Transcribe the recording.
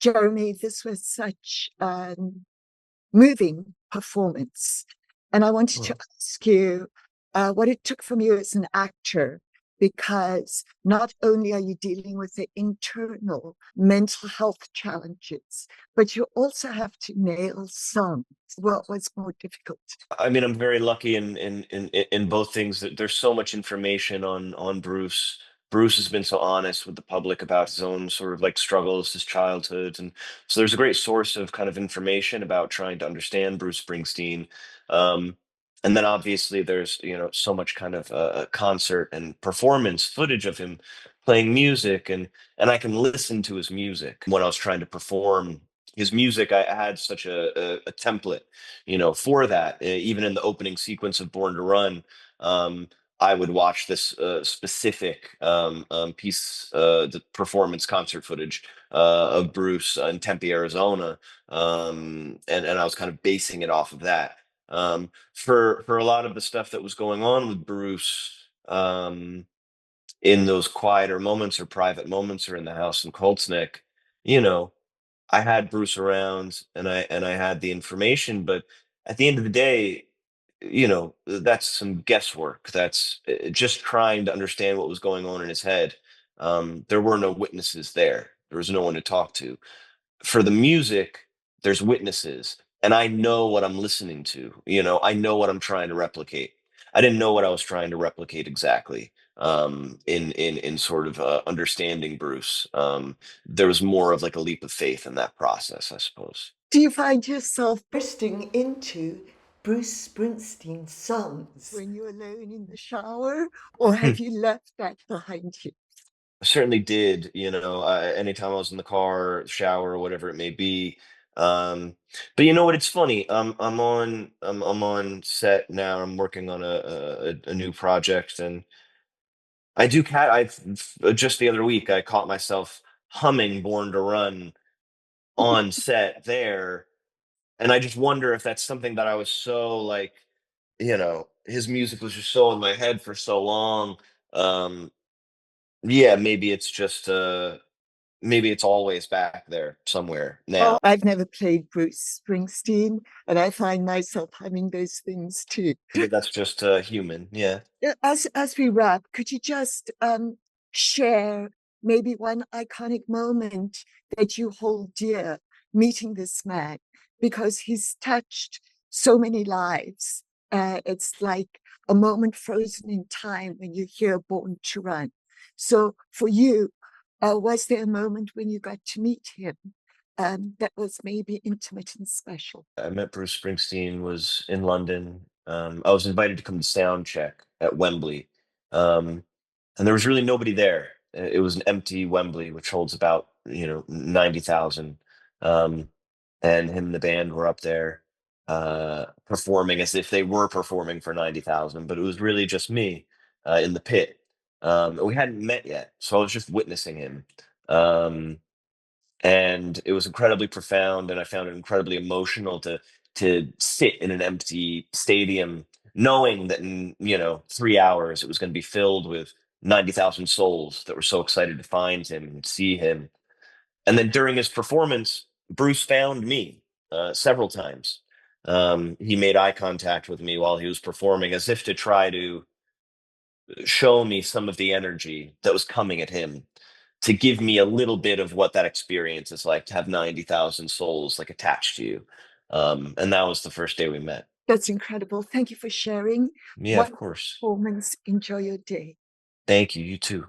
Jeremy, this was such a moving performance. And I wanted to Well, ask you what it took from you as an actor, because not only are you dealing with the internal mental health challenges, but you also have to nail songs. What was more difficult? I mean, I'm very lucky in both things that there's so much information on Bruce. Bruce has been so honest with the public about his own sort of like struggles, his childhood, and so there's a great source of kind of information about trying to understand Bruce Springsteen. Um, and then obviously there's so much kind of concert and performance footage of him playing music, and I can listen to his music when I was trying to perform his music. I had such a template for that. Even in the opening sequence of Born to Run, I would watch this specific piece, the performance concert footage of Bruce in Tempe, Arizona, and I was kind of basing it off of that. For a lot of the stuff that was going on with Bruce, in those quieter moments or private moments or in the house in Coltsneck, you know, I had Bruce around and I had the information, but at the end of the day, that's some guesswork. That's just trying to understand what was going on in his head. There were no witnesses there. There was no one to talk to. For the music, there's witnesses, and I know what I'm listening to. I know what I'm trying to replicate. I didn't know what I was trying to replicate exactly. In sort of understanding Bruce, there was more of like a leap of faith in that process, I suppose. Do you find yourself bursting into Bruce Springsteen songs when you're alone in the shower, or have you left that behind you? I certainly did, anytime I was in the car, shower, or whatever it may be. Um, but you know what? It's funny. I'm on set now. I'm working on a new project, and just the other week I caught myself humming "Born to Run" on set there, and I just wonder if that's something that I was so like, his music was just so in my head for so long. Um, yeah, maybe it's always back there somewhere Oh, now. I've never played Bruce Springsteen, and I find myself humming those things too. Maybe that's just human. Yeah. As we wrap, could you just share maybe one iconic moment that you hold dear meeting this man, because he's touched so many lives. It's like a moment frozen in time when you hear "Born to Run." So for you, was there a moment when you got to meet him that was maybe intimate and special? I met Bruce Springsteen was in London. I was invited to come to sound check at Wembley, um, and there was really nobody there. It was an empty Wembley, which holds about 90,000. Um, and him and the band were up there performing as if they were performing for 90,000, but it was really just me in the pit. And we hadn't met yet, so I was just witnessing him. Um, and it was incredibly profound, and I found it incredibly emotional to sit in an empty stadium knowing that in 3 hours it was going to be filled with 90,000 souls that were so excited to find him and see him. And then during his performance, Bruce found me several times. He made eye contact with me while he was performing, as if to try to show me some of the energy that was coming at him, to give me a little bit of what that experience is like to have 90,000 souls like attached to you. And that was the first day we met. That's incredible. Thank you for sharing. Yeah, of One course. performance. Enjoy your day. Thank you. You too.